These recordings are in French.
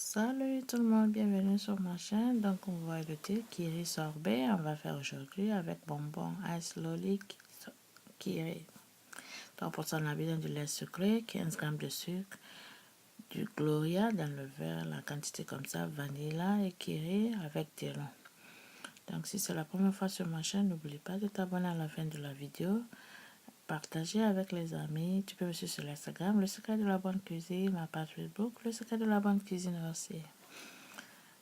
Salut tout le monde, bienvenue sur ma chaîne. Donc on voit le thé Kiri sorbet. On va faire aujourd'hui avec bonbons Ice Lolly Kiri. Donc pour ça on a besoin du lait sucré, 15 g de sucre, du Gloria dans le verre, la quantité comme ça, vanilla et Kiri avec des noix. Donc si c'est la première fois sur ma chaîne, n'oublie pas de t'abonner à la fin de la vidéo. Partager avec les amis. Tu peux me suivre sur l'Instagram, le secret de la bonne cuisine, ma page Facebook, le secret de la bonne cuisine aussi.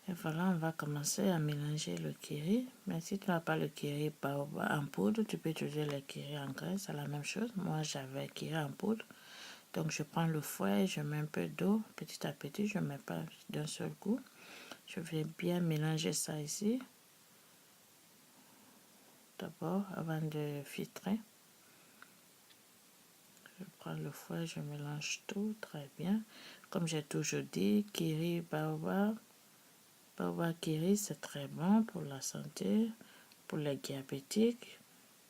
Et voilà, on va commencer à mélanger le kiri. Mais si tu n'as pas le kiri en poudre, tu peux utiliser le kiri en graisse, c'est la même chose. Moi, j'avais kiri en poudre. Donc, je prends le fouet, je mets un peu d'eau. Petit à petit, je ne mets pas d'un seul coup. Je vais bien mélanger ça ici. D'abord, avant de filtrer. Je prends le fouet, je mélange tout très bien. Comme j'ai toujours dit, kiri baobab. Baobab kiri, c'est très bon pour la santé, pour les diabétiques.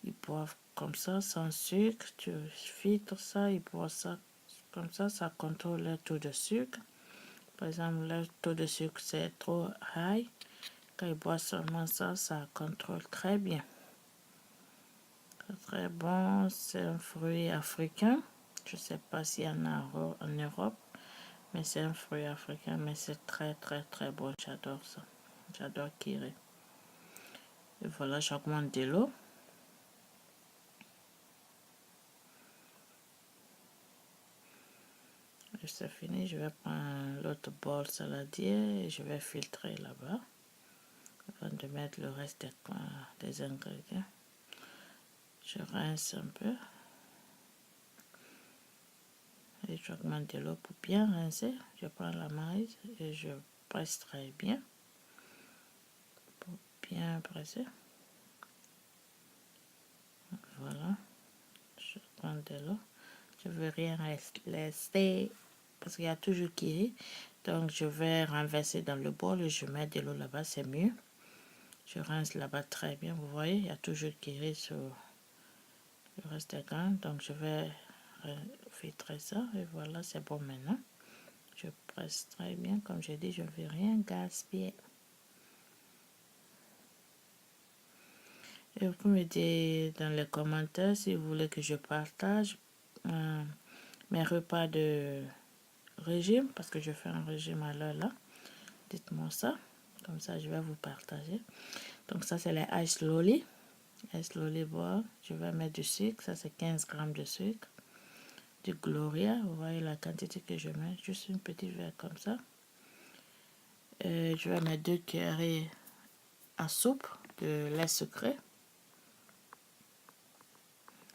Ils boivent comme ça, sans sucre. Tu filtres ça, ils boivent ça comme ça contrôle le taux de sucre. Par exemple, le taux de sucre, c'est trop high. Quand ils boivent seulement ça, ça contrôle très bien. C'est très bon, c'est un fruit africain. Je ne sais pas s'il y en a en Europe, mais c'est un fruit africain, mais c'est très bon. J'adore ça. J'adore Kiri. Et voilà, j'augmente de l'eau. Et c'est fini, je vais prendre l'autre bol saladier et je vais filtrer là-bas avant de mettre le reste des ingrédients. Je rince un peu et j'augmente de l'eau pour bien rincer. Je prends la maïs et je presse très bien pour bien presser. Voilà, je prends de l'eau. Je ne veux rien laisser parce qu'il y a toujours Kiri. Donc je vais renverser dans le bol et je mets de l'eau là-bas, c'est mieux. Je rince là-bas très bien, vous voyez, il y a toujours Kiri sur le reste est grand. Donc je vais filtrer ça et voilà, c'est bon maintenant. Je presse très bien, comme j'ai dit, je ne vais rien gaspiller. Et vous pouvez me dire dans les commentaires si vous voulez que je partage mes repas de régime, parce que je fais un régime à l'heure là. Dites-moi ça, comme ça je vais vous partager. Donc ça c'est les Ice Lolly. Ice Lolly bois, je vais mettre du sucre, ça c'est 15 g de sucre. Du Gloria, vous voyez la quantité que je mets, juste une petite verre comme ça. Je vais mettre 2 cuillerées à soupe de lait sucré.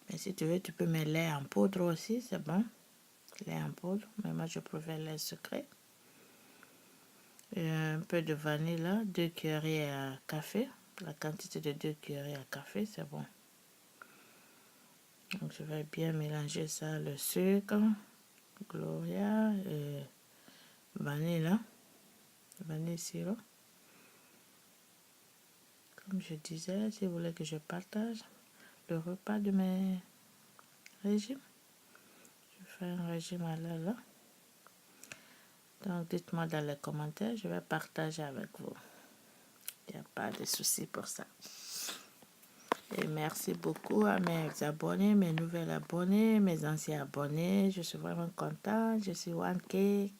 Mais si tu veux, tu peux mettre lait en poudre aussi, c'est bon. Lait en poudre, mais moi je préfère lait sucré. Et un peu de vanille là, 2 cuillerées à café. La quantité de 2 cuillerées à café, c'est bon. Donc je vais bien mélanger ça, le sucre, Gloria et vanille là. Vanille sirop. Comme je disais, si vous voulez que je partage le repas de mes régimes, je fais un régime à l'heure là. Donc dites-moi dans les commentaires, je vais partager avec vous. Il n'y a pas de souci pour ça. Et merci beaucoup à mes abonnés, mes nouvelles abonnés, mes anciens abonnés. Je suis vraiment contente. Je suis 1K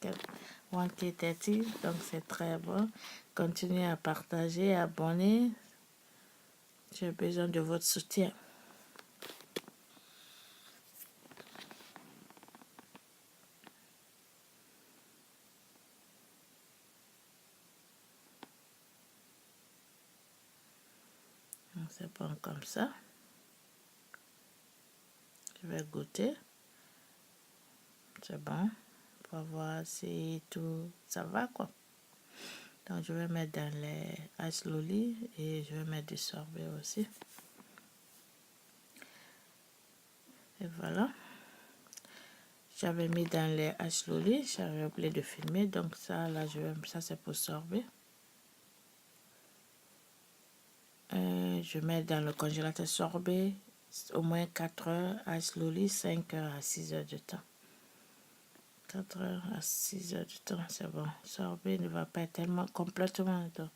30, donc c'est très bon. Continuez à partager, abonner. J'ai besoin de votre soutien. C'est bon comme ça. Je vais goûter. C'est bon. Pour voir si tout ça va quoi. Donc je vais mettre dans les Ice Lolly et je vais mettre du sorbet aussi. Et voilà. J'avais mis dans les Ice Lolly, j'avais oublié de filmer, donc ça là ça c'est pour sorbet. Je mets dans le congélateur sorbet au moins 4 heures, Ice Lolly 5 heures à 6 heures de temps. 4 heures à 6 heures du temps, c'est bon. Sorbet ne va pas être tellement complètement. Donc,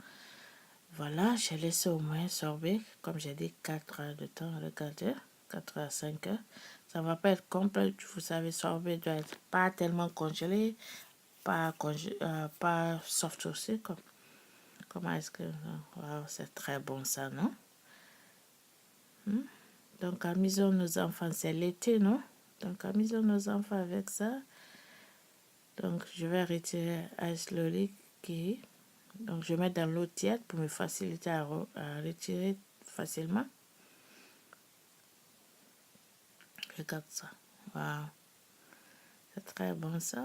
voilà, j'ai laissé au moins sorber, comme j'ai dit, 4 heures de temps. Regardez, 4 heures à 5 heures. Ça ne va pas être complet. Vous savez, sorbet doit être pas tellement congelé, pas soft aussi. Comment est-ce que... Wow, c'est très bon ça, non? Donc, amusons nos enfants, c'est l'été, non? Donc, amusons nos enfants avec ça. Donc, je vais retirer Ice Lolly qui... Donc, je mets dans l'eau tiède pour me faciliter à retirer facilement. Regarde ça. Wow. C'est très bon ça.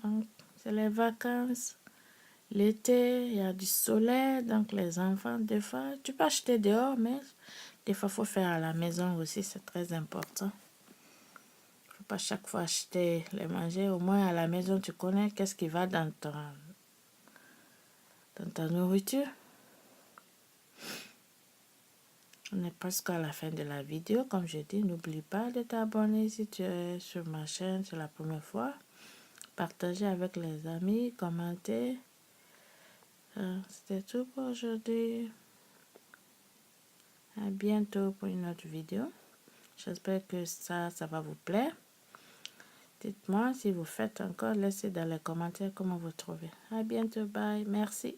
Donc, c'est les vacances. L'été, il y a du soleil. Donc, les enfants, des fois, tu peux acheter dehors, mais des fois, il faut faire à la maison aussi. C'est très important. Il ne faut pas chaque fois acheter les manger. Au moins, à la maison, tu connais qu'est-ce qui va dans ta nourriture. On est presque à la fin de la vidéo. Comme je dis, n'oublie pas de t'abonner si tu es sur ma chaîne, c'est la première fois. Partager avec les amis, commenter. C'était tout pour aujourd'hui. À bientôt pour une autre vidéo. J'espère que ça va vous plaire. Dites-moi si vous faites encore, laissez dans les commentaires comment vous trouvez. À bientôt, bye, merci.